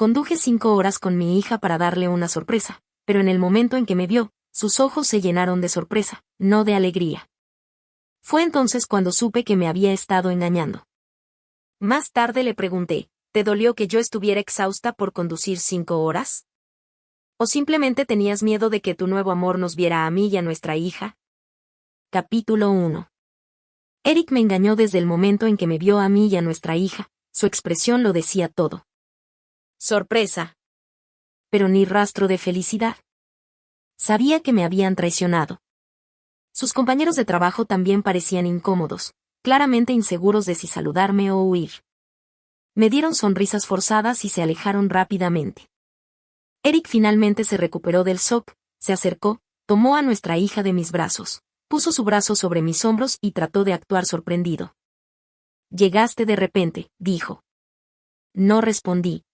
Conduje 5 horas con mi hija para darle una sorpresa, pero en el momento en que me vio, sus ojos se llenaron de sorpresa, no de alegría. Fue entonces cuando supe que me había estado engañando. Más tarde le pregunté, ¿te dolió que yo estuviera exhausta por conducir 5 horas? ¿O simplemente tenías miedo de que tu nuevo amor nos viera a mí y a nuestra hija? Capítulo 1. Eric me engañó desde el momento en que me vio a mí y a nuestra hija, su expresión lo decía todo. Sorpresa. Pero ni rastro de felicidad. Sabía que me habían traicionado. Sus compañeros de trabajo también parecían incómodos, claramente inseguros de si saludarme o huir. Me dieron sonrisas forzadas y se alejaron rápidamente. Eric finalmente se recuperó del shock, se acercó, tomó a nuestra hija de mis brazos, puso su brazo sobre mis hombros y trató de actuar sorprendido. Llegaste de repente, dijo. No respondí.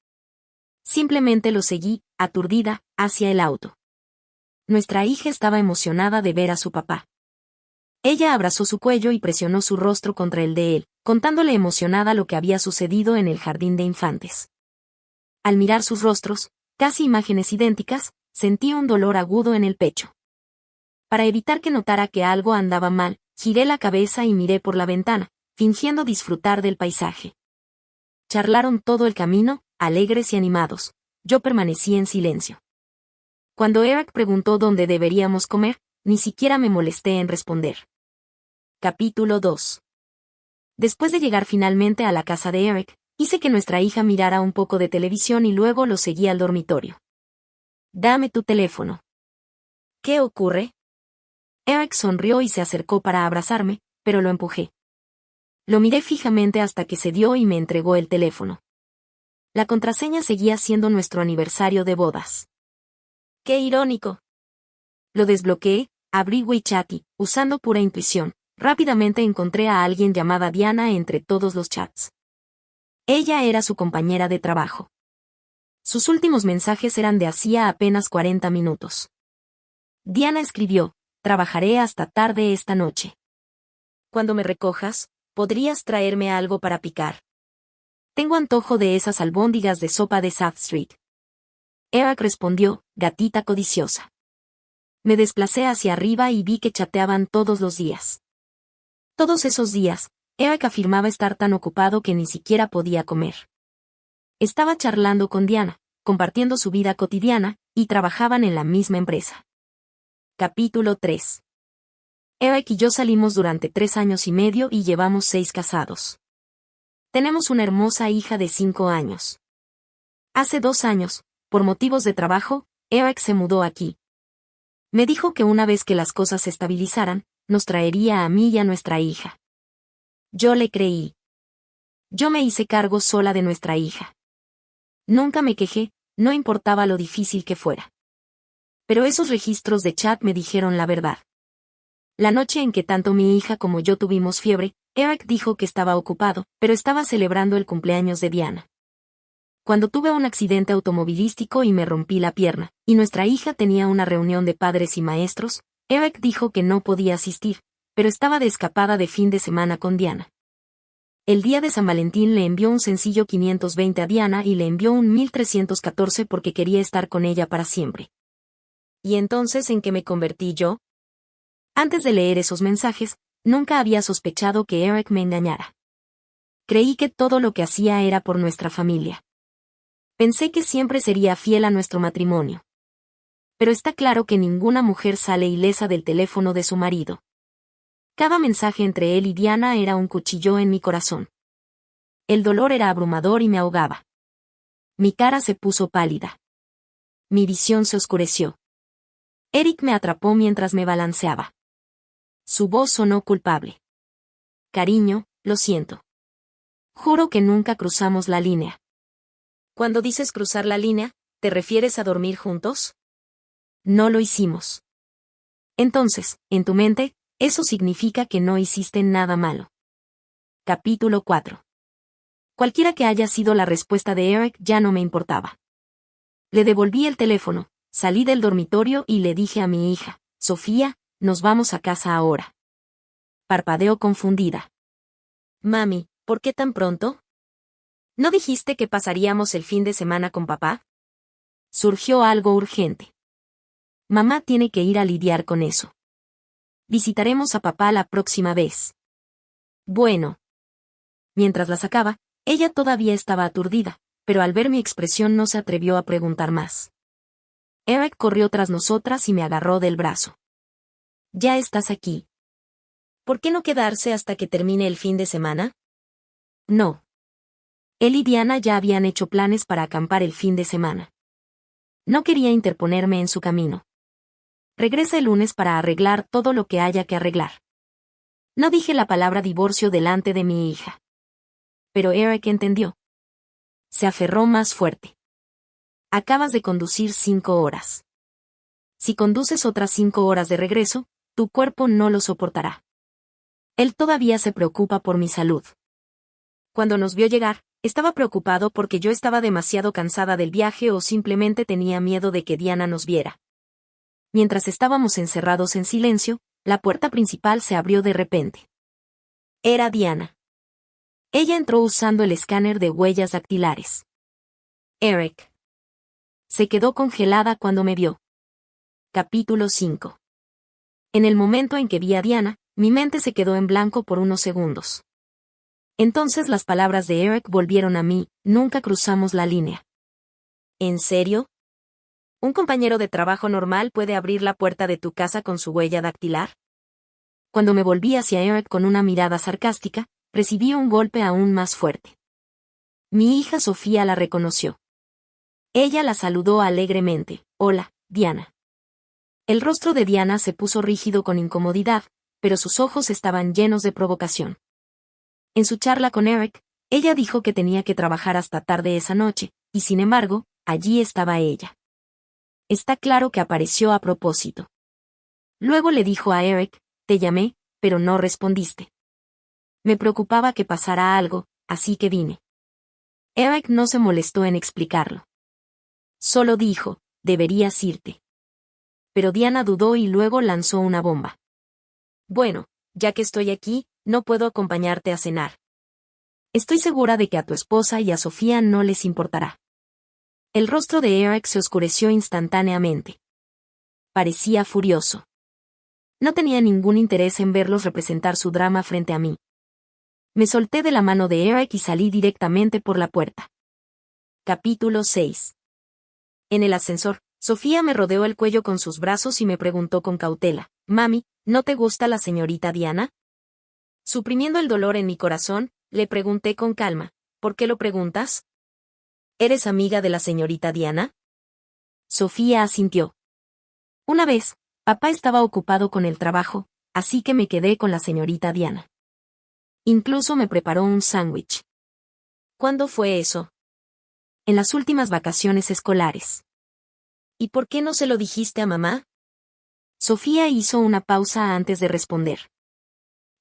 Simplemente lo seguí, aturdida, hacia el auto. Nuestra hija estaba emocionada de ver a su papá. Ella abrazó su cuello y presionó su rostro contra el de él, contándole emocionada lo que había sucedido en el jardín de infantes. Al mirar sus rostros, casi imágenes idénticas, sentí un dolor agudo en el pecho. Para evitar que notara que algo andaba mal, giré la cabeza y miré por la ventana, fingiendo disfrutar del paisaje. Charlaron todo el camino, alegres y animados. Yo permanecí en silencio. Cuando Eric preguntó dónde deberíamos comer, ni siquiera me molesté en responder. Capítulo 2. Después de llegar finalmente a la casa de Eric, hice que nuestra hija mirara un poco de televisión y luego lo seguí al dormitorio. Dame tu teléfono. ¿Qué ocurre? Eric sonrió y se acercó para abrazarme, pero lo empujé. Lo miré fijamente hasta que cedió y me entregó el teléfono. La contraseña seguía siendo nuestro aniversario de bodas. ¡Qué irónico! Lo desbloqueé, abrí WeChat y, usando pura intuición, rápidamente encontré a alguien llamada Diana entre todos los chats. Ella era su compañera de trabajo. Sus últimos mensajes eran de hacía apenas 40 minutos. Diana escribió, trabajaré hasta tarde esta noche. Cuando me recojas, ¿podrías traerme algo para picar? Tengo antojo de esas albóndigas de sopa de South Street. Eric respondió, gatita codiciosa. Me desplacé hacia arriba y vi que chateaban todos los días. Todos esos días, Eric afirmaba estar tan ocupado que ni siquiera podía comer. Estaba charlando con Diana, compartiendo su vida cotidiana, y trabajaban en la misma empresa. Capítulo 3. Eric y yo salimos durante 3 años y medio y llevamos 6 casados. Tenemos una hermosa hija de 5 años. Hace 2 años, por motivos de trabajo, Eric se mudó aquí. Me dijo que una vez que las cosas se estabilizaran, nos traería a mí y a nuestra hija. Yo le creí. Yo me hice cargo sola de nuestra hija. Nunca me quejé, no importaba lo difícil que fuera. Pero esos registros de chat me dijeron la verdad. La noche en que tanto mi hija como yo tuvimos fiebre, Eric dijo que estaba ocupado, pero estaba celebrando el cumpleaños de Diana. Cuando tuve un accidente automovilístico y me rompí la pierna, y nuestra hija tenía una reunión de padres y maestros, Eric dijo que no podía asistir, pero estaba de escapada de fin de semana con Diana. El día de San Valentín le envió un sencillo 520 a Diana y le envió un 1314 porque quería estar con ella para siempre. ¿Y entonces en qué me convertí yo? Antes de leer esos mensajes, nunca había sospechado que Eric me engañara. Creí que todo lo que hacía era por nuestra familia. Pensé que siempre sería fiel a nuestro matrimonio. Pero está claro que ninguna mujer sale ilesa del teléfono de su marido. Cada mensaje entre él y Diana era un cuchillo en mi corazón. El dolor era abrumador y me ahogaba. Mi cara se puso pálida. Mi visión se oscureció. Eric me atrapó mientras me balanceaba. Su voz sonó culpable. Cariño, lo siento. Juro que nunca cruzamos la línea. Cuando dices cruzar la línea, ¿te refieres a dormir juntos? No lo hicimos. Entonces, en tu mente, eso significa que no hiciste nada malo. Capítulo 4. Cualquiera que haya sido la respuesta de Eric ya no me importaba. Le devolví el teléfono, salí del dormitorio y le dije a mi hija, Sofía, nos vamos a casa ahora. Parpadeó confundida. Mami, ¿por qué tan pronto? ¿No dijiste que pasaríamos el fin de semana con papá? Surgió algo urgente. Mamá tiene que ir a lidiar con eso. Visitaremos a papá la próxima vez. Bueno. Mientras la sacaba, ella todavía estaba aturdida, pero al ver mi expresión no se atrevió a preguntar más. Eric corrió tras nosotras y me agarró del brazo. Ya estás aquí. ¿Por qué no quedarse hasta que termine el fin de semana? No. Él y Diana ya habían hecho planes para acampar el fin de semana. No quería interponerme en su camino. Regresa el lunes para arreglar todo lo que haya que arreglar. No dije la palabra divorcio delante de mi hija. Pero Eric entendió. Se aferró más fuerte. Acabas de conducir 5 horas. Si conduces otras 5 horas de regreso, tu cuerpo no lo soportará. Él todavía se preocupa por mi salud. Cuando nos vio llegar, estaba preocupado porque yo estaba demasiado cansada del viaje o simplemente tenía miedo de que Diana nos viera. Mientras estábamos encerrados en silencio, la puerta principal se abrió de repente. Era Diana. Ella entró usando el escáner de huellas dactilares. Eric. Se quedó congelada cuando me vio. Capítulo 5. En el momento en que vi a Diana, mi mente se quedó en blanco por unos segundos. Entonces las palabras de Eric volvieron a mí, nunca cruzamos la línea. ¿En serio? ¿Un compañero de trabajo normal puede abrir la puerta de tu casa con su huella dactilar? Cuando me volví hacia Eric con una mirada sarcástica, recibí un golpe aún más fuerte. Mi hija Sofía la reconoció. Ella la saludó alegremente. Hola, Diana. El rostro de Diana se puso rígido con incomodidad, pero sus ojos estaban llenos de provocación. En su charla con Eric, ella dijo que tenía que trabajar hasta tarde esa noche, y sin embargo, allí estaba ella. Está claro que apareció a propósito. Luego le dijo a Eric, te llamé, pero no respondiste. Me preocupaba que pasara algo, así que vine. Eric no se molestó en explicarlo. Solo dijo, deberías irte. Pero Diana dudó y luego lanzó una bomba. Bueno, ya que estoy aquí, no puedo acompañarte a cenar. Estoy segura de que a tu esposa y a Sofía no les importará. El rostro de Eric se oscureció instantáneamente. Parecía furioso. No tenía ningún interés en verlos representar su drama frente a mí. Me solté de la mano de Eric y salí directamente por la puerta. Capítulo 6. En el ascensor, Sofía me rodeó el cuello con sus brazos y me preguntó con cautela, «Mami, ¿no te gusta la señorita Diana?» Suprimiendo el dolor en mi corazón, le pregunté con calma, «¿Por qué lo preguntas? ¿Eres amiga de la señorita Diana?» Sofía asintió. Una vez, papá estaba ocupado con el trabajo, así que me quedé con la señorita Diana. Incluso me preparó un sándwich. ¿Cuándo fue eso? En las últimas vacaciones escolares. ¿Y por qué no se lo dijiste a mamá? Sofía hizo una pausa antes de responder.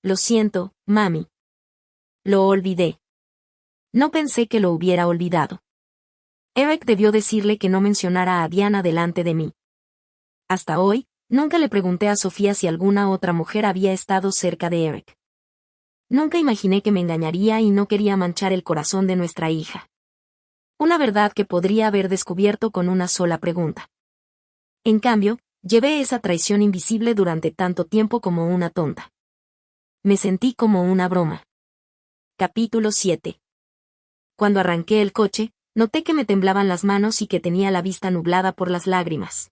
Lo siento, mami. Lo olvidé. No pensé que lo hubiera olvidado. Eric debió decirle que no mencionara a Diana delante de mí. Hasta hoy, nunca le pregunté a Sofía si alguna otra mujer había estado cerca de Eric. Nunca imaginé que me engañaría y no quería manchar el corazón de nuestra hija. Una verdad que podría haber descubierto con una sola pregunta. En cambio, llevé esa traición invisible durante tanto tiempo como una tonta. Me sentí como una broma. Capítulo 7. Cuando arranqué el coche, noté que me temblaban las manos y que tenía la vista nublada por las lágrimas.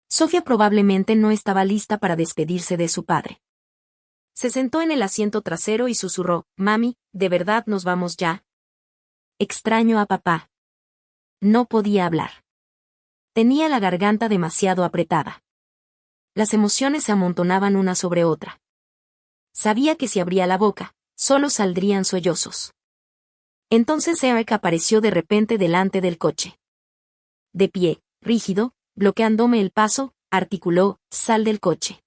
Sofía probablemente no estaba lista para despedirse de su padre. Se sentó en el asiento trasero y susurró, «Mami, ¿de verdad nos vamos ya?» Extraño a papá. No podía hablar. Tenía la garganta demasiado apretada. Las emociones se amontonaban una sobre otra. Sabía que si abría la boca, solo saldrían sollozos. Entonces Eric apareció de repente delante del coche. De pie, rígido, bloqueándome el paso, articuló, «Sal del coche».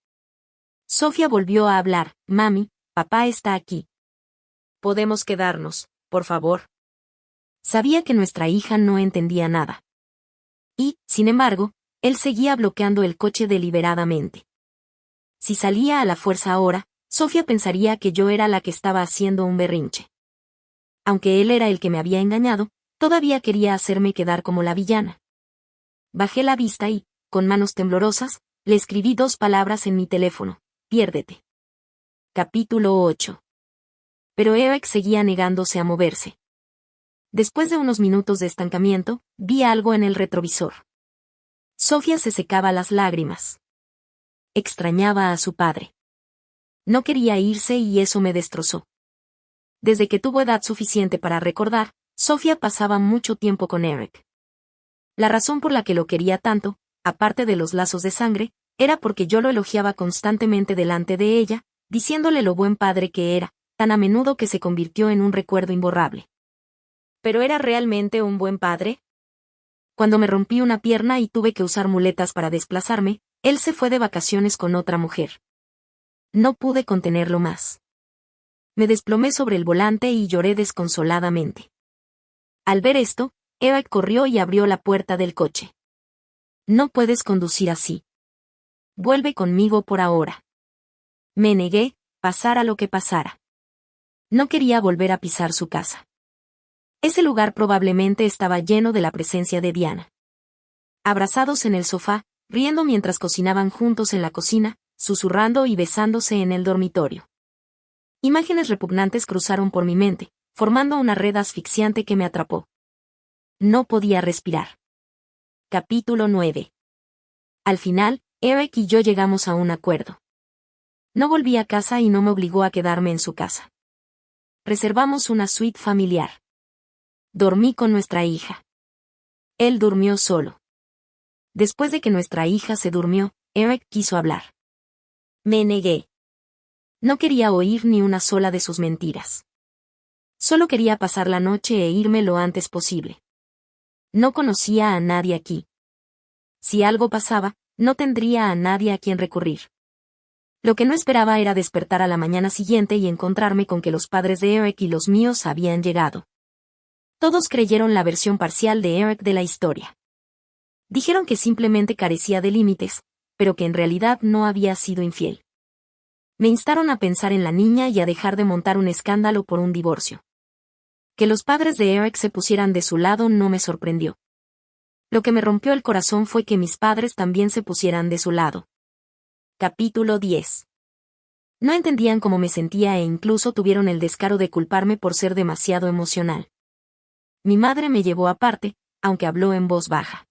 Sofía volvió a hablar, «Mami, papá está aquí. ¿Podemos quedarnos, por favor?» Sabía que nuestra hija no entendía nada. Y, sin embargo, él seguía bloqueando el coche deliberadamente. Si salía a la fuerza ahora, Sofía pensaría que yo era la que estaba haciendo un berrinche. Aunque él era el que me había engañado, todavía quería hacerme quedar como la villana. Bajé la vista y, con manos temblorosas, le escribí 2 palabras en mi teléfono: piérdete. Capítulo 8. Pero Eric seguía negándose a moverse. Después de unos minutos de estancamiento, vi algo en el retrovisor. Sofía se secaba las lágrimas. Extrañaba a su padre. No quería irse y eso me destrozó. Desde que tuvo edad suficiente para recordar, Sofía pasaba mucho tiempo con Eric. La razón por la que lo quería tanto, aparte de los lazos de sangre, era porque yo lo elogiaba constantemente delante de ella, diciéndole lo buen padre que era, tan a menudo que se convirtió en un recuerdo imborrable. ¿Pero era realmente un buen padre? Cuando me rompí una pierna y tuve que usar muletas para desplazarme, él se fue de vacaciones con otra mujer. No pude contenerlo más. Me desplomé sobre el volante y lloré desconsoladamente. Al ver esto, Eric corrió y abrió la puerta del coche. No puedes conducir así. Vuelve conmigo por ahora. Me negué, pasara lo que pasara. No quería volver a pisar su casa. Ese lugar probablemente estaba lleno de la presencia de Diana. Abrazados en el sofá, riendo mientras cocinaban juntos en la cocina, susurrando y besándose en el dormitorio. Imágenes repugnantes cruzaron por mi mente, formando una red asfixiante que me atrapó. No podía respirar. Capítulo 9. Al final, Eric y yo llegamos a un acuerdo. No volví a casa y no me obligó a quedarme en su casa. Reservamos una suite familiar. Dormí con nuestra hija. Él durmió solo. Después de que nuestra hija se durmió, Eric quiso hablar. Me negué. No quería oír ni una sola de sus mentiras. Solo quería pasar la noche e irme lo antes posible. No conocía a nadie aquí. Si algo pasaba, no tendría a nadie a quien recurrir. Lo que no esperaba era despertar a la mañana siguiente y encontrarme con que los padres de Eric y los míos habían llegado. Todos creyeron la versión parcial de Eric de la historia. Dijeron que simplemente carecía de límites, pero que en realidad no había sido infiel. Me instaron a pensar en la niña y a dejar de montar un escándalo por un divorcio. Que los padres de Eric se pusieran de su lado no me sorprendió. Lo que me rompió el corazón fue que mis padres también se pusieran de su lado. Capítulo 10. No entendían cómo me sentía e incluso tuvieron el descaro de culparme por ser demasiado emocional. Mi madre me llevó aparte, aunque habló en voz baja.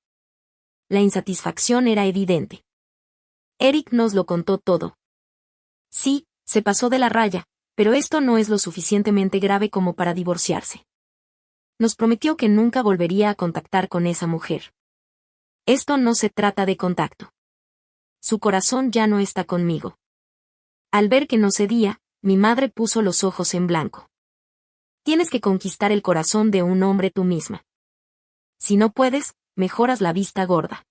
La insatisfacción era evidente. Eric nos lo contó todo. Sí, se pasó de la raya, pero esto no es lo suficientemente grave como para divorciarse. Nos prometió que nunca volvería a contactar con esa mujer. Esto no se trata de contacto. Su corazón ya no está conmigo. Al ver que no cedía, mi madre puso los ojos en blanco. Tienes que conquistar el corazón de un hombre tú misma. Si no puedes, mejoras la vista gorda.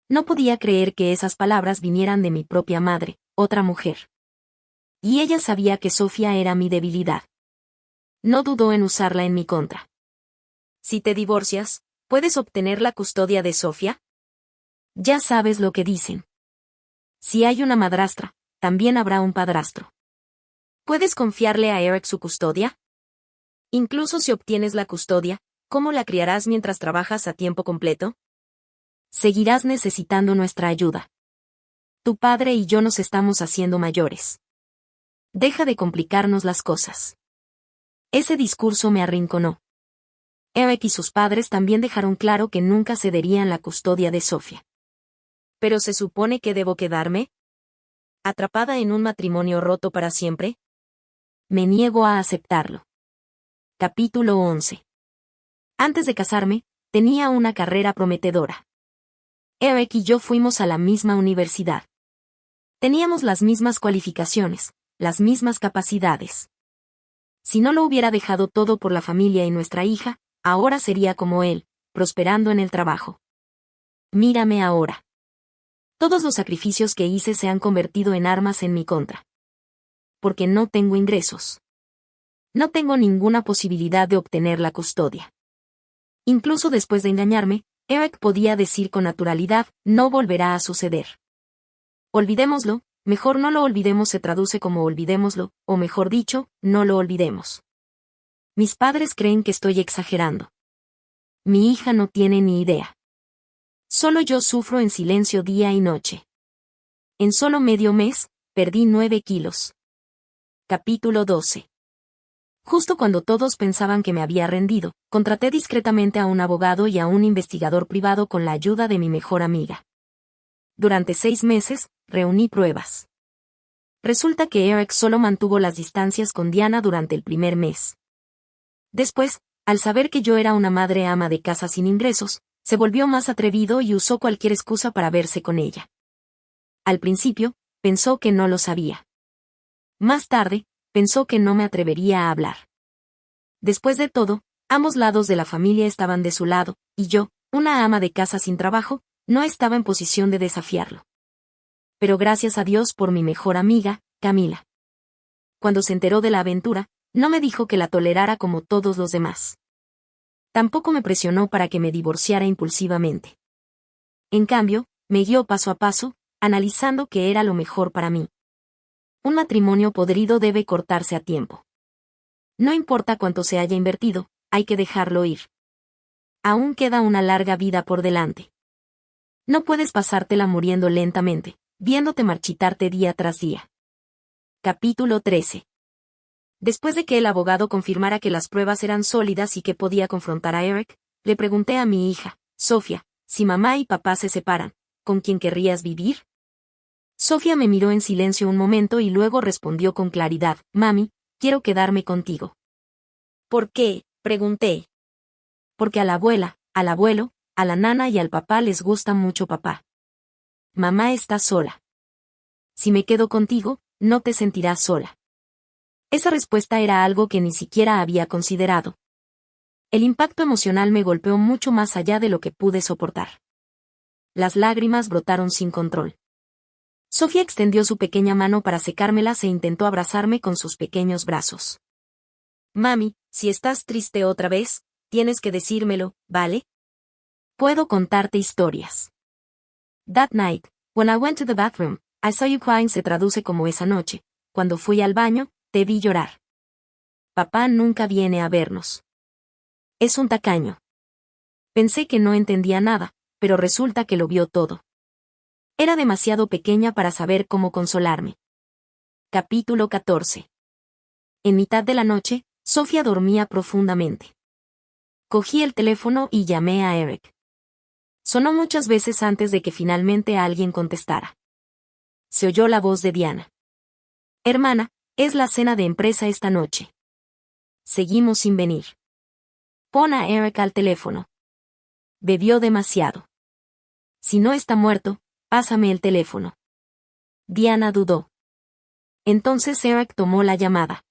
No podía creer que esas palabras vinieran de mi propia madre, otra mujer. Y ella sabía que Sofía era mi debilidad. No dudó en usarla en mi contra. Si te divorcias, ¿puedes obtener la custodia de Sofía? Ya sabes lo que dicen. Si hay una madrastra, también habrá un padrastro. ¿Puedes confiarle a Eric su custodia? Incluso si obtienes la custodia, ¿cómo la criarás mientras trabajas a tiempo completo? Seguirás necesitando nuestra ayuda. Tu padre y yo nos estamos haciendo mayores. Deja de complicarnos las cosas. Ese discurso me arrinconó. Eric y sus padres también dejaron claro que nunca cederían la custodia de Sofía. ¿Pero se supone que debo quedarme? ¿Atrapada en un matrimonio roto para siempre? Me niego a aceptarlo. Capítulo 11. Antes de casarme, tenía una carrera prometedora. Eric y yo fuimos a la misma universidad. Teníamos las mismas cualificaciones, las mismas capacidades. Si no lo hubiera dejado todo por la familia y nuestra hija, ahora sería como él, prosperando en el trabajo. Mírame ahora. Todos los sacrificios que hice se han convertido en armas en mi contra. Porque no tengo ingresos. No tengo ninguna posibilidad de obtener la custodia. Incluso después de engañarme, Eric podía decir con naturalidad, no volverá a suceder. Olvidémoslo, mejor no lo olvidemos se traduce como olvidémoslo, o mejor dicho, no lo olvidemos. Mis padres creen que estoy exagerando. Mi hija no tiene ni idea. Solo yo sufro en silencio día y noche. En solo medio mes, perdí 9 kilos. Capítulo 12. Justo cuando todos pensaban que me había rendido, contraté discretamente a un abogado y a un investigador privado con la ayuda de mi mejor amiga. Durante 6 meses, reuní pruebas. Resulta que Eric solo mantuvo las distancias con Diana durante el primer mes. Después, al saber que yo era una madre ama de casa sin ingresos, se volvió más atrevido y usó cualquier excusa para verse con ella. Al principio, pensó que no lo sabía. Más tarde, pensó que no me atrevería a hablar. Después de todo, ambos lados de la familia estaban de su lado, y yo, una ama de casa sin trabajo, no estaba en posición de desafiarlo. Pero gracias a Dios por mi mejor amiga, Camila. Cuando se enteró de la aventura, no me dijo que la tolerara como todos los demás. Tampoco me presionó para que me divorciara impulsivamente. En cambio, me guió paso a paso, analizando qué era lo mejor para mí. Un matrimonio podrido debe cortarse a tiempo. No importa cuánto se haya invertido, hay que dejarlo ir. Aún queda una larga vida por delante. No puedes pasártela muriendo lentamente, viéndote marchitarte día tras día. Capítulo 13. Después de que el abogado confirmara que las pruebas eran sólidas y que podía confrontar a Eric, le pregunté a mi hija, Sofía, si mamá y papá se separan, ¿con quién querrías vivir? Sofía me miró en silencio un momento y luego respondió con claridad, Mami, quiero quedarme contigo. ¿Por qué?, pregunté. Porque a la abuela, al abuelo, a la nana y al papá les gusta mucho papá. Mamá está sola. Si me quedo contigo, no te sentirás sola. Esa respuesta era algo que ni siquiera había considerado. El impacto emocional me golpeó mucho más allá de lo que pude soportar. Las lágrimas brotaron sin control. Sofía extendió su pequeña mano para secármelas e intentó abrazarme con sus pequeños brazos. Mami, si estás triste otra vez, tienes que decírmelo, ¿vale? Puedo contarte historias. That night, when I went to the bathroom, I saw you crying se traduce como esa noche. Cuando fui al baño, te vi llorar. Papá nunca viene a vernos. Es un tacaño. Pensé que no entendía nada, pero resulta que lo vio todo. Era demasiado pequeña para saber cómo consolarme. Capítulo 14. En mitad de la noche, Sofía dormía profundamente. Cogí el teléfono y llamé a Eric. Sonó muchas veces antes de que finalmente alguien contestara. Se oyó la voz de Diana. Hermana, es la cena de empresa esta noche. Seguimos sin venir. Pon a Eric al teléfono. Bebió demasiado. Si no está muerto, pásame el teléfono. Diana dudó. Entonces Eric tomó la llamada.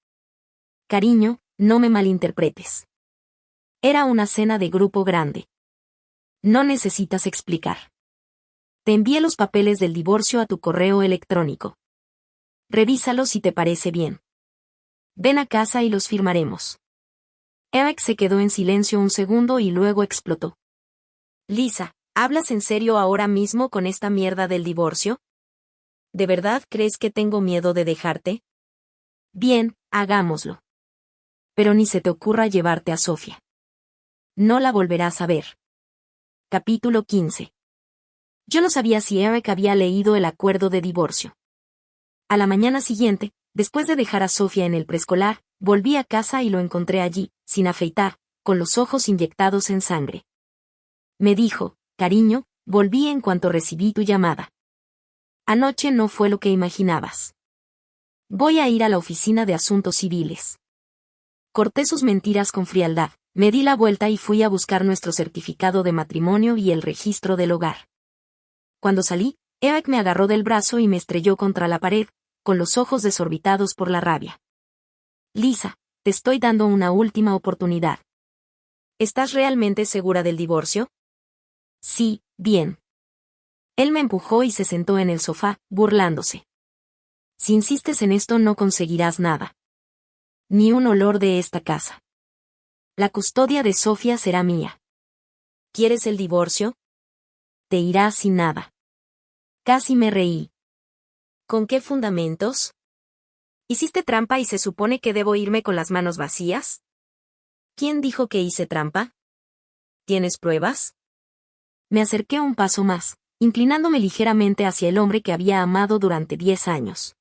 Cariño, no me malinterpretes. Era una cena de grupo grande. No necesitas explicar. Te envié los papeles del divorcio a tu correo electrónico. Revísalos si te parece bien. Ven a casa y los firmaremos. Eric se quedó en silencio un segundo y luego explotó. Lisa, ¿hablas en serio ahora mismo con esta mierda del divorcio? ¿De verdad crees que tengo miedo de dejarte? Bien, hagámoslo. Pero ni se te ocurra llevarte a Sofía. No la volverás a ver. Capítulo 15. Yo no sabía si Eric había leído el acuerdo de divorcio. A la mañana siguiente, después de dejar a Sofía en el preescolar, volví a casa y lo encontré allí, sin afeitar, con los ojos inyectados en sangre. Me dijo, cariño, volví en cuanto recibí tu llamada. Anoche no fue lo que imaginabas. Voy a ir a la oficina de asuntos civiles. Corté sus mentiras con frialdad, me di la vuelta y fui a buscar nuestro certificado de matrimonio y el registro del hogar. Cuando salí, Eric me agarró del brazo y me estrelló contra la pared, con los ojos desorbitados por la rabia. Lisa, te estoy dando una última oportunidad. ¿Estás realmente segura del divorcio? Sí, bien. Él me empujó y se sentó en el sofá, burlándose. Si insistes en esto no conseguirás nada. Ni un olor de esta casa. La custodia de Sofía será mía. ¿Quieres el divorcio? Te irás sin nada. Casi me reí. ¿Con qué fundamentos? ¿Hiciste trampa y se supone que debo irme con las manos vacías? ¿Quién dijo que hice trampa? ¿Tienes pruebas? Me acerqué un paso más, inclinándome ligeramente hacia el hombre que había amado durante 10 años.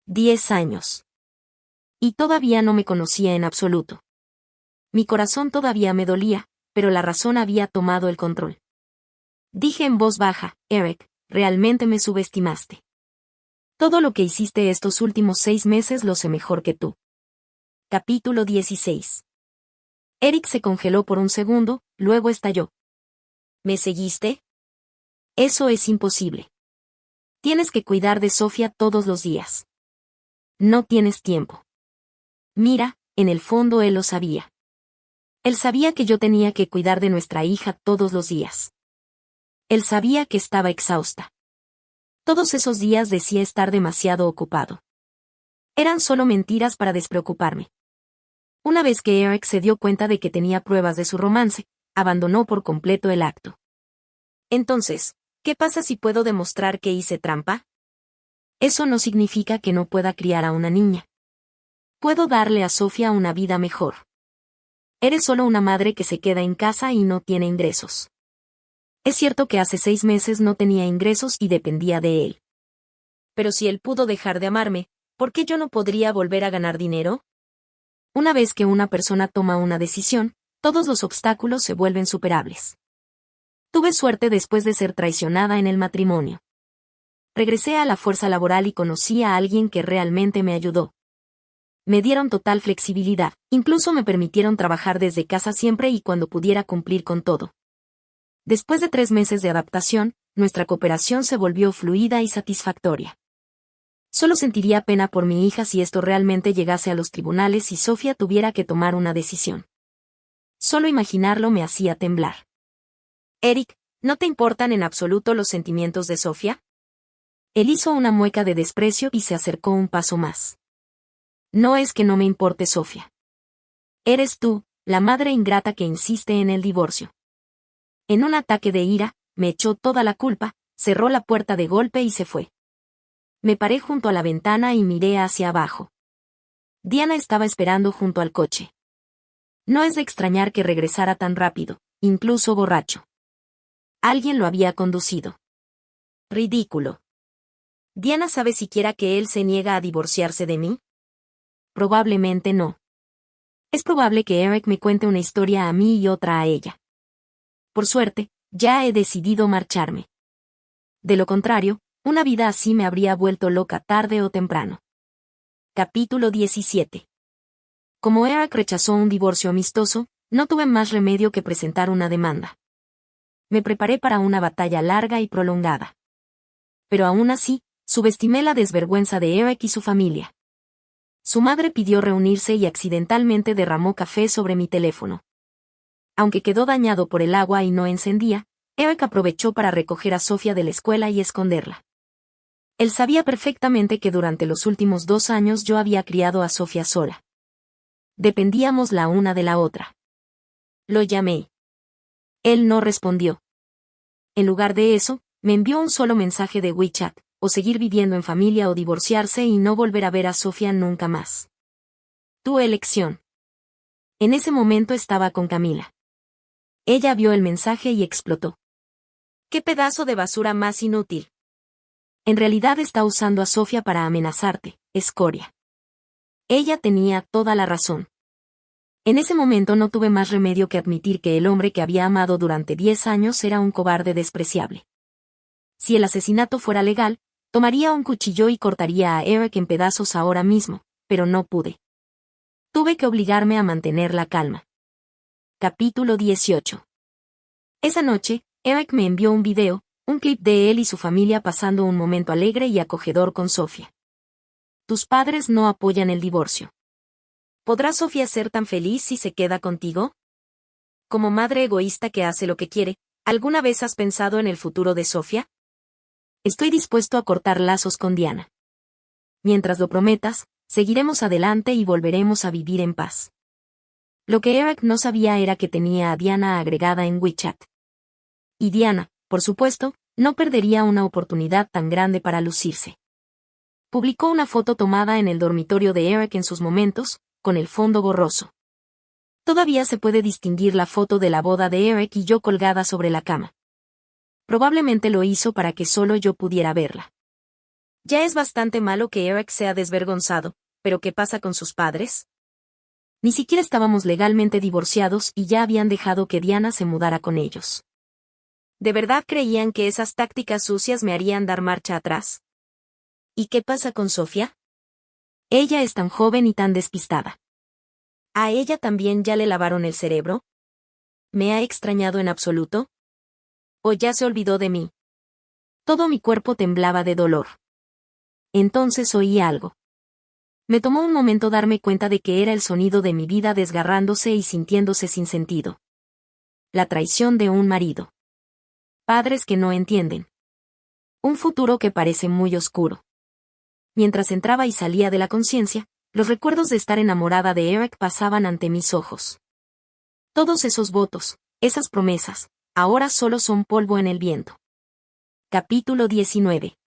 10 años. Y todavía no me conocía en absoluto. Mi corazón todavía me dolía, pero la razón había tomado el control. Dije en voz baja, Eric, realmente me subestimaste. Todo lo que hiciste estos últimos 6 meses lo sé mejor que tú. Capítulo 16. Eric se congeló por un segundo, luego estalló. ¿Me seguiste? Eso es imposible. Tienes que cuidar de Sofía todos los días. No tienes tiempo. Mira, en el fondo él lo sabía. Él sabía que yo tenía que cuidar de nuestra hija todos los días. Él sabía que estaba exhausta. Todos esos días decía estar demasiado ocupado. Eran solo mentiras para despreocuparme. Una vez que Eric se dio cuenta de que tenía pruebas de su romance, abandonó por completo el acto. Entonces, ¿qué pasa si puedo demostrar que hice trampa? Eso no significa que no pueda criar a una niña. Puedo darle a Sofía una vida mejor. Eres solo una madre que se queda en casa y no tiene ingresos. Es cierto que hace 6 meses no tenía ingresos y dependía de él. Pero si él pudo dejar de amarme, ¿por qué yo no podría volver a ganar dinero? Una vez que una persona toma una decisión, todos los obstáculos se vuelven superables. Tuve suerte después de ser traicionada en el matrimonio. Regresé a la fuerza laboral y conocí a alguien que realmente me ayudó. Me dieron total flexibilidad, incluso me permitieron trabajar desde casa siempre y cuando pudiera cumplir con todo. Después de 3 meses de adaptación, nuestra cooperación se volvió fluida y satisfactoria. Solo sentiría pena por mi hija si esto realmente llegase a los tribunales y Sofía tuviera que tomar una decisión. Solo imaginarlo me hacía temblar. Eric, ¿no te importan en absoluto los sentimientos de Sofía? Él hizo una mueca de desprecio y se acercó un paso más. No es que no me importe Sofía. Eres tú, la madre ingrata que insiste en el divorcio. En un ataque de ira, me echó toda la culpa, cerró la puerta de golpe y se fue. Me paré junto a la ventana y miré hacia abajo. Diana estaba esperando junto al coche. No es de extrañar que regresara tan rápido, incluso borracho. Alguien lo había conducido. Ridículo. ¿Diana sabe siquiera que él se niega a divorciarse de mí? Probablemente no. Es probable que Eric me cuente una historia a mí y otra a ella. Por suerte, ya he decidido marcharme. De lo contrario, una vida así me habría vuelto loca tarde o temprano. Capítulo 17. Como Eric rechazó un divorcio amistoso, no tuve más remedio que presentar una demanda. Me preparé para una batalla larga y prolongada. Pero aún así, subestimé la desvergüenza de Eric y su familia. Su madre pidió reunirse y accidentalmente derramó café sobre mi teléfono. Aunque quedó dañado por el agua y no encendía, Eric aprovechó para recoger a Sofía de la escuela y esconderla. Él sabía perfectamente que durante los últimos 2 años yo había criado a Sofía sola. Dependíamos la una de la otra. Lo llamé. Él no respondió. En lugar de eso, me envió un solo mensaje de WeChat, o seguir viviendo en familia o divorciarse y no volver a ver a Sofía nunca más. Tu elección. En ese momento estaba con Camila. Ella vio el mensaje y explotó. ¡Qué pedazo de basura más inútil! En realidad está usando a Sofía para amenazarte, escoria. Ella tenía toda la razón. En ese momento no tuve más remedio que admitir que el hombre que había amado durante 10 años era un cobarde despreciable. Si el asesinato fuera legal, tomaría un cuchillo y cortaría a Eric en pedazos ahora mismo, pero no pude. Tuve que obligarme a mantener la calma. Capítulo 18. Esa noche, Eric me envió un video, un clip de él y su familia pasando un momento alegre y acogedor con Sofía. Tus padres no apoyan el divorcio. ¿Podrá Sofía ser tan feliz si se queda contigo? Como madre egoísta que hace lo que quiere, ¿alguna vez has pensado en el futuro de Sofía? Estoy dispuesto a cortar lazos con Diana. Mientras lo prometas, seguiremos adelante y volveremos a vivir en paz. Lo que Eric no sabía era que tenía a Diana agregada en WeChat. Y Diana, por supuesto, no perdería una oportunidad tan grande para lucirse. Publicó una foto tomada en el dormitorio de Eric en sus momentos, con el fondo borroso. Todavía se puede distinguir la foto de la boda de Eric y yo colgada sobre la cama. Probablemente lo hizo para que solo yo pudiera verla. Ya es bastante malo que Eric sea desvergonzado, pero ¿qué pasa con sus padres? Ni siquiera estábamos legalmente divorciados y ya habían dejado que Diana se mudara con ellos. ¿De verdad creían que esas tácticas sucias me harían dar marcha atrás? ¿Y qué pasa con Sofía? Ella es tan joven y tan despistada. ¿A ella también ya le lavaron el cerebro? ¿Me ha extrañado en absoluto? ¿O ya se olvidó de mí? Todo mi cuerpo temblaba de dolor. Entonces oí algo. Me tomó un momento darme cuenta de que era el sonido de mi vida desgarrándose y sintiéndose sin sentido. La traición de un marido. Padres que no entienden. Un futuro que parece muy oscuro. Mientras entraba y salía de la conciencia, los recuerdos de estar enamorada de Eric pasaban ante mis ojos. Todos esos votos, esas promesas, ahora solo son polvo en el viento. Capítulo 19.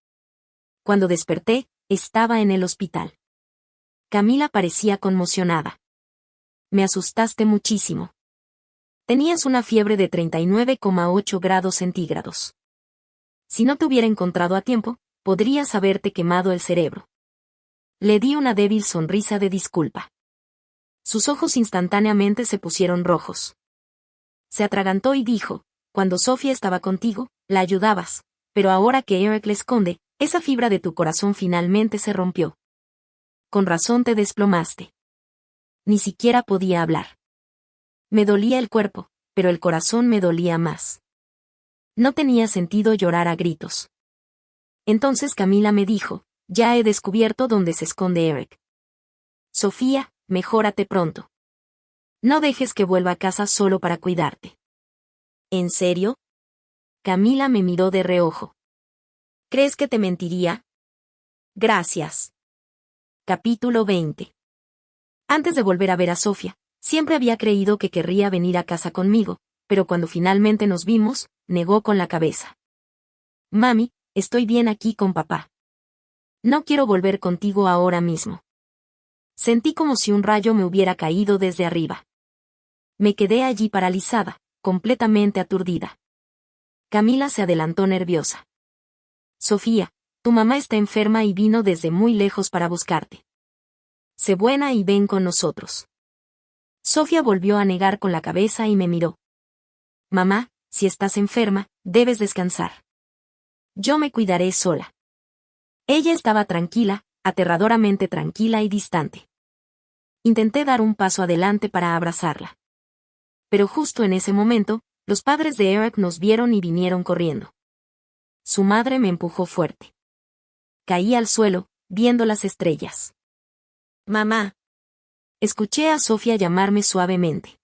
Cuando desperté, estaba en el hospital. Camila parecía conmocionada. Me asustaste muchísimo. Tenías una fiebre de 39,8 grados centígrados. Si no te hubiera encontrado a tiempo, podrías haberte quemado el cerebro. Le di una débil sonrisa de disculpa. Sus ojos instantáneamente se pusieron rojos. Se atragantó y dijo, cuando Sofía estaba contigo, la ayudabas, pero ahora que Eric la esconde, esa fibra de tu corazón finalmente se rompió. Con razón te desplomaste. Ni siquiera podía hablar. Me dolía el cuerpo, pero el corazón me dolía más. No tenía sentido llorar a gritos. Entonces Camila me dijo, ya he descubierto dónde se esconde Eric. Sofía, mejórate pronto. No dejes que vuelva a casa solo para cuidarte. ¿En serio? Camila me miró de reojo. ¿Crees que te mentiría? Gracias. Capítulo 20. Antes de volver a ver a Sofía, siempre había creído que querría venir a casa conmigo, pero cuando finalmente nos vimos, negó con la cabeza. Mami, estoy bien aquí con papá. No quiero volver contigo ahora mismo. Sentí como si un rayo me hubiera caído desde arriba. Me quedé allí paralizada, completamente aturdida. Camila se adelantó nerviosa. Sofía, tu mamá está enferma y vino desde muy lejos para buscarte. Sé buena y ven con nosotros. Sofía volvió a negar con la cabeza y me miró. Mamá, si estás enferma, debes descansar. Yo me cuidaré sola. Ella estaba tranquila, aterradoramente tranquila y distante. Intenté dar un paso adelante para abrazarla. Pero justo en ese momento, los padres de Eric nos vieron y vinieron corriendo. Su madre me empujó fuerte. Caí al suelo, viendo las estrellas. Mamá. Escuché a Sofía llamarme suavemente.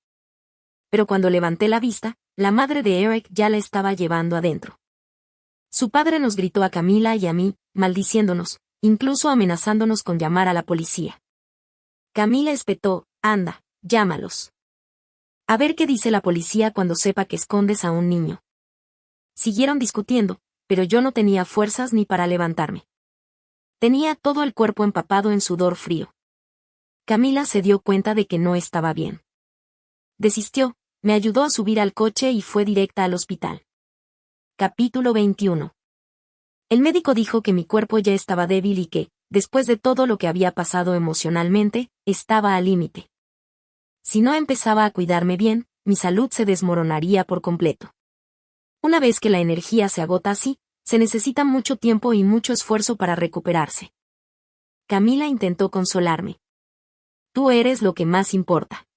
Pero cuando levanté la vista, la madre de Eric ya la estaba llevando adentro. Su padre nos gritó a Camila y a mí, maldiciéndonos, incluso amenazándonos con llamar a la policía. Camila espetó, anda, llámalos. A ver qué dice la policía cuando sepa que escondes a un niño. Siguieron discutiendo, pero yo no tenía fuerzas ni para levantarme. Tenía todo el cuerpo empapado en sudor frío. Camila se dio cuenta de que no estaba bien. Desistió, me ayudó a subir al coche y fue directa al hospital. Capítulo 21. El médico dijo que mi cuerpo ya estaba débil y que, después de todo lo que había pasado emocionalmente, estaba al límite. Si no empezaba a cuidarme bien, mi salud se desmoronaría por completo. Una vez que la energía se agota así, se necesita mucho tiempo y mucho esfuerzo para recuperarse. Camila intentó consolarme. Tú eres lo que más importa.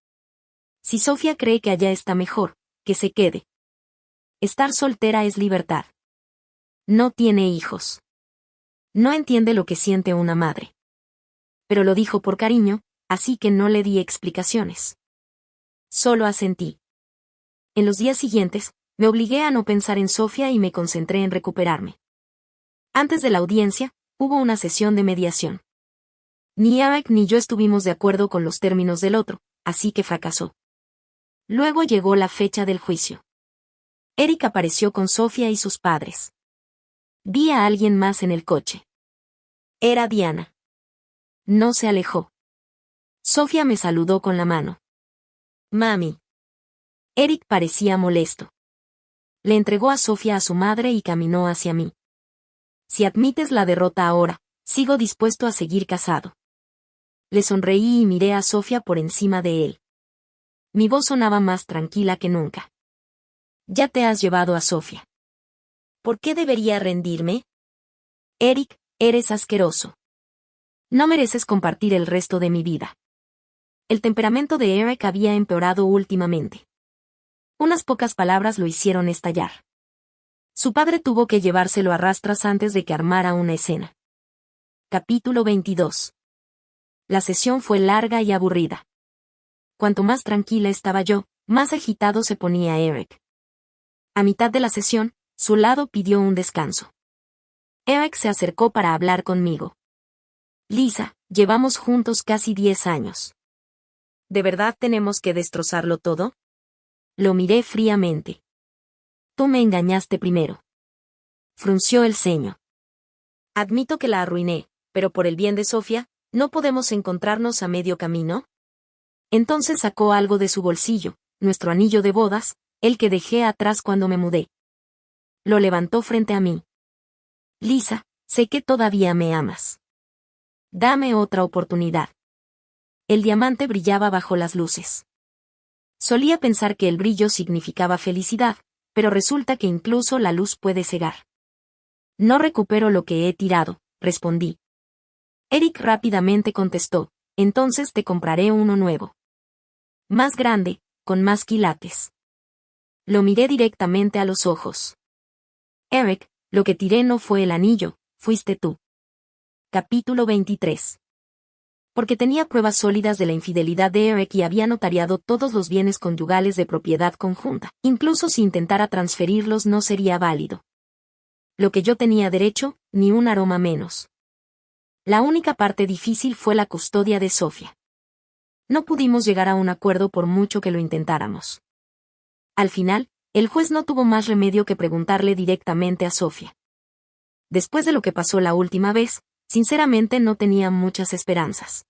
Si Sofía cree que allá está mejor, que se quede. Estar soltera es libertad. No tiene hijos. No entiende lo que siente una madre. Pero lo dijo por cariño, así que no le di explicaciones. Solo asentí. En los días siguientes, me obligué a no pensar en Sofía y me concentré en recuperarme. Antes de la audiencia, hubo una sesión de mediación. Ni Eric ni yo estuvimos de acuerdo con los términos del otro, así que fracasó. Luego llegó la fecha del juicio. Eric apareció con Sofía y sus padres. Vi a alguien más en el coche. Era Diana. No se alejó. Sofía me saludó con la mano. Mami. Eric parecía molesto. Le entregó a Sofía a su madre y caminó hacia mí. Si admites la derrota ahora, sigo dispuesto a seguir casado. Le sonreí y miré a Sofía por encima de él. Mi voz sonaba más tranquila que nunca. Ya te has llevado a Sofía. ¿Por qué debería rendirme? Eric, eres asqueroso. No mereces compartir el resto de mi vida. El temperamento de Eric había empeorado últimamente. Unas pocas palabras lo hicieron estallar. Su padre tuvo que llevárselo a rastras antes de que armara una escena. Capítulo 22. La sesión fue larga y aburrida. Cuanto más tranquila estaba yo, más agitado se ponía Eric. A mitad de la sesión, su lado pidió un descanso. Eric se acercó para hablar conmigo. Lisa, llevamos juntos casi 10 años. ¿De verdad tenemos que destrozarlo todo? Lo miré fríamente. Tú me engañaste primero. Frunció el ceño. Admito que la arruiné, pero por el bien de Sofía, ¿no podemos encontrarnos a medio camino? Entonces sacó algo de su bolsillo, nuestro anillo de bodas, el que dejé atrás cuando me mudé. Lo levantó frente a mí. Lisa, sé que todavía me amas. Dame otra oportunidad. El diamante brillaba bajo las luces. Solía pensar que el brillo significaba felicidad, pero resulta que incluso la luz puede cegar. No recupero lo que he tirado, respondí. Eric rápidamente contestó, entonces te compraré uno nuevo. Más grande, con más quilates. Lo miré directamente a los ojos. Eric, lo que tiré no fue el anillo, fuiste tú. Capítulo 23. Porque tenía pruebas sólidas de la infidelidad de Eric y había notariado todos los bienes conyugales de propiedad conjunta. Incluso si intentara transferirlos no sería válido. Lo que yo tenía derecho, ni un aroma menos. La única parte difícil fue la custodia de Sofía. No pudimos llegar a un acuerdo por mucho que lo intentáramos. Al final, el juez no tuvo más remedio que preguntarle directamente a Sofía. Después de lo que pasó la última vez, sinceramente no tenía muchas esperanzas.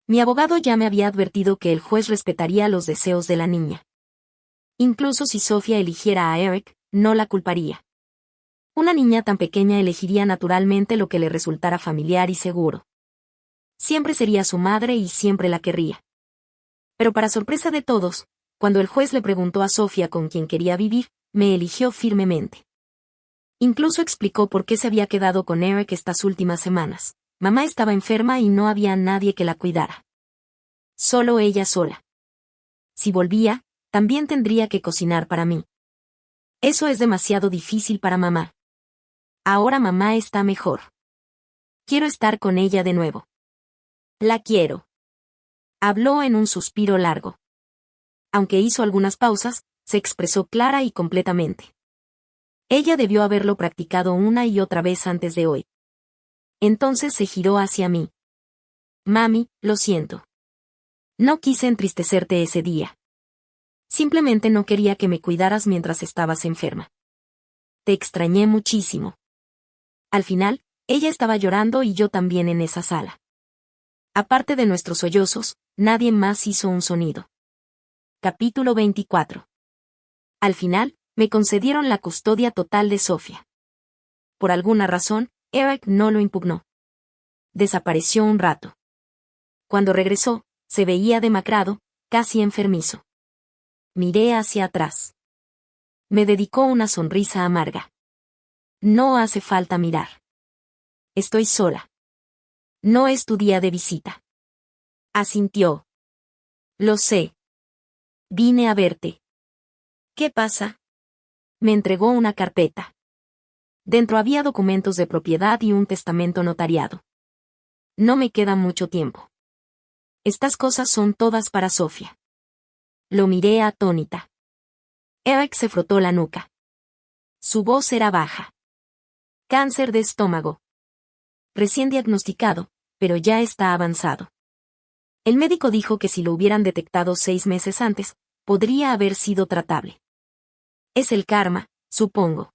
Mi abogado ya me había advertido que el juez respetaría los deseos de la niña. Incluso si Sofía eligiera a Eric, no la culparía. Una niña tan pequeña elegiría naturalmente lo que le resultara familiar y seguro. Siempre sería su madre y siempre la querría. Pero para sorpresa de todos, cuando el juez le preguntó a Sofía con quién quería vivir, me eligió firmemente. Incluso explicó por qué se había quedado con Eric estas últimas semanas. Mamá estaba enferma y no había nadie que la cuidara. Solo ella sola. Si volvía, también tendría que cocinar para mí. Eso es demasiado difícil para mamá. Ahora mamá está mejor. Quiero estar con ella de nuevo. La quiero. Habló en un suspiro largo. Aunque hizo algunas pausas, se expresó clara y completamente. Ella debió haberlo practicado una y otra vez antes de hoy. Entonces se giró hacia mí. Mami, lo siento. No quise entristecerte ese día. Simplemente no quería que me cuidaras mientras estabas enferma. Te extrañé muchísimo. Al final, ella estaba llorando y yo también en esa sala. Aparte de nuestros sollozos, nadie más hizo un sonido. Capítulo 24. Al final, me concedieron la custodia total de Sofía. Por alguna razón, Eric no lo impugnó. Desapareció un rato. Cuando regresó, se veía demacrado, casi enfermizo. Miré hacia atrás. Me dedicó una sonrisa amarga. No hace falta mirar. Estoy sola. No es tu día de visita. Asintió. Lo sé. Vine a verte. ¿Qué pasa? Me entregó una carpeta. Dentro había documentos de propiedad y un testamento notariado. No me queda mucho tiempo. Estas cosas son todas para Sofía. Lo miré atónita. Eric se frotó la nuca. Su voz era baja. Cáncer de estómago. Recién diagnosticado, pero ya está avanzado. El médico dijo que si lo hubieran detectado 6 meses antes, podría haber sido tratable. Es el karma, supongo.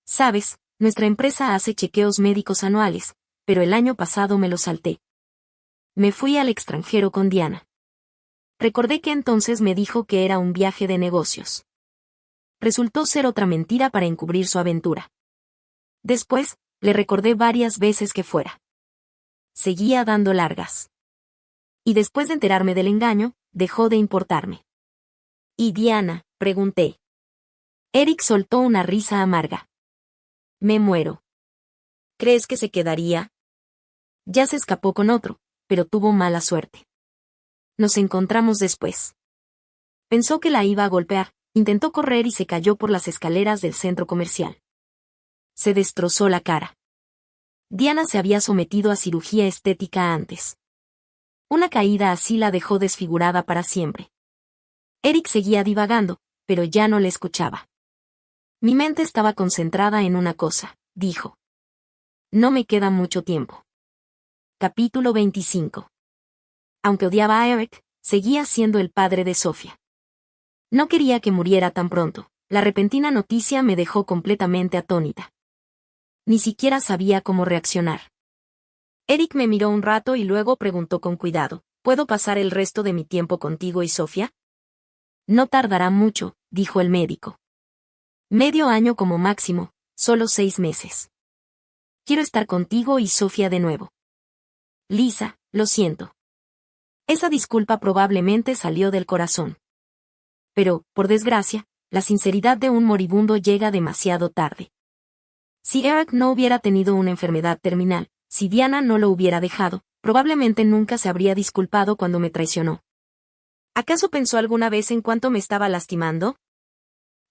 Sabes, nuestra empresa hace chequeos médicos anuales, pero el año pasado me lo salté. Me fui al extranjero con Diana. Recordé que entonces me dijo que era un viaje de negocios. Resultó ser otra mentira para encubrir su aventura. Después, le recordé varias veces que fuera. Seguía dando largas. Y después de enterarme del engaño, dejó de importarme. ¿Y Diana?, pregunté. Eric soltó una risa amarga. Me muero. ¿Crees que se quedaría? Ya se escapó con otro, pero tuvo mala suerte. Nos encontramos después. Pensó que la iba a golpear, intentó correr y se cayó por las escaleras del centro comercial. Se destrozó la cara. Diana se había sometido a cirugía estética antes. Una caída así la dejó desfigurada para siempre. Eric seguía divagando, pero ya no le escuchaba. Mi mente estaba concentrada en una cosa, dijo. No me queda mucho tiempo. Capítulo 25. Aunque odiaba a Eric, seguía siendo el padre de Sofía. No quería que muriera tan pronto. La repentina noticia me dejó completamente atónita. Ni siquiera sabía cómo reaccionar. Eric me miró un rato y luego preguntó con cuidado, ¿puedo pasar el resto de mi tiempo contigo y Sofía? No tardará mucho, dijo el médico. Medio año como máximo, solo 6 meses. Quiero estar contigo y Sofía de nuevo. Lisa, lo siento. Esa disculpa probablemente salió del corazón. Pero, por desgracia, la sinceridad de un moribundo llega demasiado tarde. Si Eric no hubiera tenido una enfermedad terminal, si Diana no lo hubiera dejado, probablemente nunca se habría disculpado cuando me traicionó. ¿Acaso pensó alguna vez en cuánto me estaba lastimando?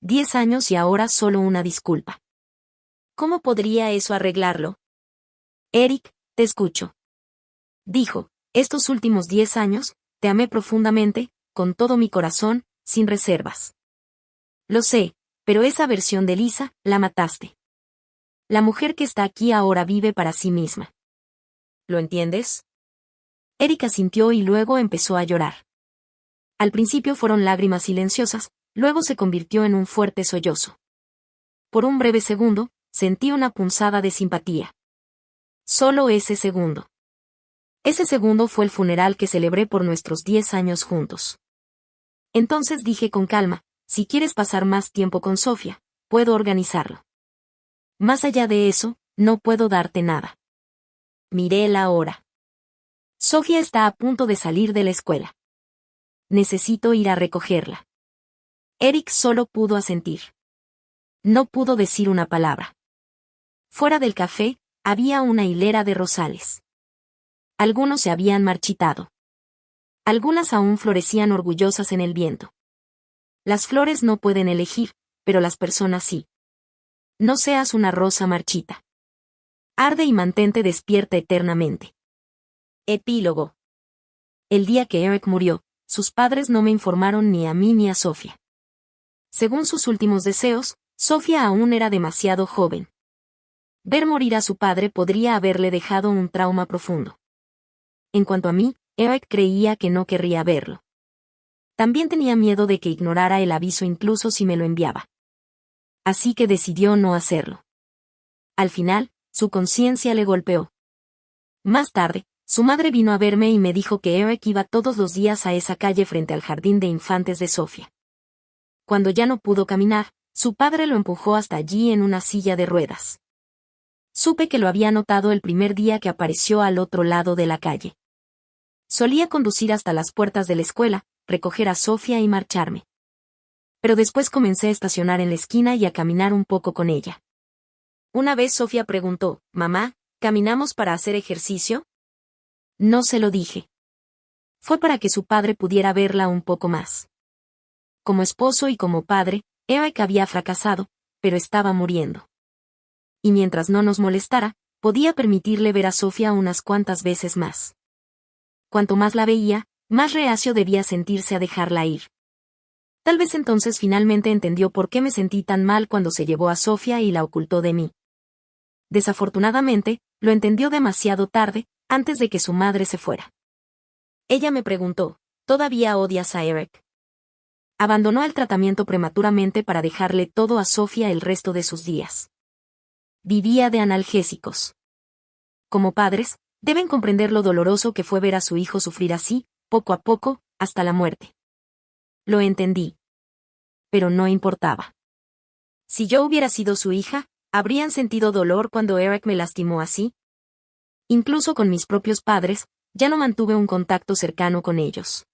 10 años y ahora solo una disculpa. ¿Cómo podría eso arreglarlo? Eric, te escucho. Dijo, estos últimos 10 años, te amé profundamente, con todo mi corazón, sin reservas. Lo sé, pero esa versión de Lisa, la mataste. La mujer que está aquí ahora vive para sí misma. ¿Lo entiendes? Eric asintió y luego empezó a llorar. Al principio fueron lágrimas silenciosas, luego se convirtió en un fuerte sollozo. Por un breve segundo, sentí una punzada de simpatía. Solo ese segundo. Ese segundo fue el funeral que celebré por nuestros 10 años juntos. Entonces dije con calma, si quieres pasar más tiempo con Sofía, puedo organizarlo. Más allá de eso, no puedo darte nada. Miré la hora. Sofía está a punto de salir de la escuela. Necesito ir a recogerla. Eric solo pudo asentir. No pudo decir una palabra. Fuera del café, había una hilera de rosales. Algunos se habían marchitado. Algunas aún florecían orgullosas en el viento. Las flores no pueden elegir, pero las personas sí. No seas una rosa marchita. Arde y mantente despierta eternamente. Epílogo. El día que Eric murió, sus padres no me informaron ni a mí ni a Sofía. Según sus últimos deseos, Sofía aún era demasiado joven. Ver morir a su padre podría haberle dejado un trauma profundo. En cuanto a mí, Eric creía que no querría verlo. También tenía miedo de que ignorara el aviso incluso si me lo enviaba. Así que decidió no hacerlo. Al final, su conciencia le golpeó. Más tarde, su madre vino a verme y me dijo que Eric iba todos los días a esa calle frente al jardín de infantes de Sofía. Cuando ya no pudo caminar, su padre lo empujó hasta allí en una silla de ruedas. Supe que lo había notado el primer día que apareció al otro lado de la calle. Solía conducir hasta las puertas de la escuela, recoger a Sofía y marcharme. Pero después comencé a estacionar en la esquina y a caminar un poco con ella. Una vez Sofía preguntó, «Mamá, ¿caminamos para hacer ejercicio?» No se lo dije. Fue para que su padre pudiera verla un poco más. Como esposo y como padre, Eric había fracasado, pero estaba muriendo. Y mientras no nos molestara, podía permitirle ver a Sofía unas cuantas veces más. Cuanto más la veía, más reacio debía sentirse a dejarla ir. Tal vez entonces finalmente entendió por qué me sentí tan mal cuando se llevó a Sofía y la ocultó de mí. Desafortunadamente, lo entendió demasiado tarde, antes de que su madre se fuera. Ella me preguntó, ¿todavía odias a Eric? Abandonó el tratamiento prematuramente para dejarle todo a Sofía el resto de sus días. Vivía de analgésicos. Como padres, deben comprender lo doloroso que fue ver a su hijo sufrir así, poco a poco, hasta la muerte. Lo entendí. Pero no importaba. Si yo hubiera sido su hija, ¿habrían sentido dolor cuando Eric me lastimó así? Incluso con mis propios padres, ya no mantuve un contacto cercano con ellos.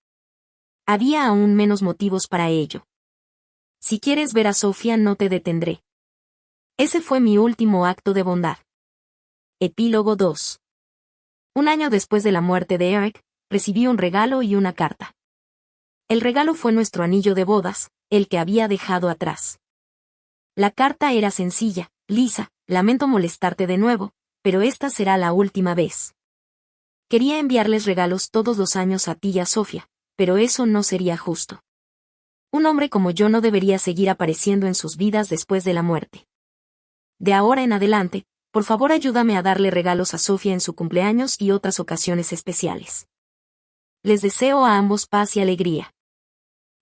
Había aún menos motivos para ello. Si quieres ver a Sofía, no te detendré. Ese fue mi último acto de bondad. Epílogo 2. Un año después de la muerte de Eric, recibí un regalo y una carta. El regalo fue nuestro anillo de bodas, el que había dejado atrás. La carta era sencilla: Lisa, lamento molestarte de nuevo, pero esta será la última vez. Quería enviarles regalos todos los años a ti y a Sofía, pero eso no sería justo. Un hombre como yo no debería seguir apareciendo en sus vidas después de la muerte. De ahora en adelante, por favor ayúdame a darle regalos a Sofía en su cumpleaños y otras ocasiones especiales. Les deseo a ambos paz y alegría.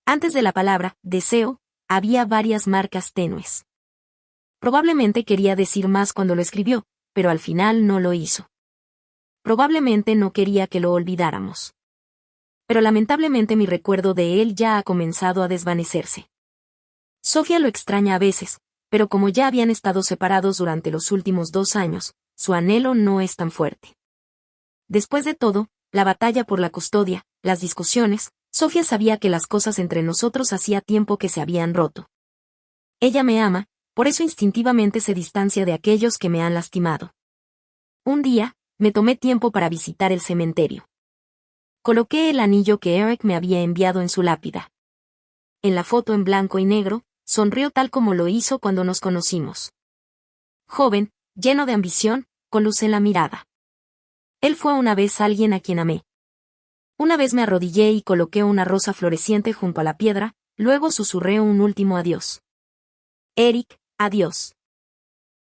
Antes de la palabra deseo, había varias marcas tenues. Probablemente quería decir más cuando lo escribió, pero al final no lo hizo. Probablemente no quería que lo olvidáramos. Pero lamentablemente mi recuerdo de él ya ha comenzado a desvanecerse. Sofía lo extraña a veces, pero como ya habían estado separados durante los últimos 2 años, su anhelo no es tan fuerte. Después de todo, la batalla por la custodia, las discusiones, Sofía sabía que las cosas entre nosotros hacía tiempo que se habían roto. Ella me ama, por eso instintivamente se distancia de aquellos que me han lastimado. Un día, me tomé tiempo para visitar el cementerio. Coloqué el anillo que Eric me había enviado en su lápida. En la foto en blanco y negro, sonrió tal como lo hizo cuando nos conocimos. Joven, lleno de ambición, con luz en la mirada. Él fue una vez alguien a quien amé. Una vez me arrodillé y coloqué una rosa floreciente junto a la piedra, luego susurré un último adiós. Eric, adiós.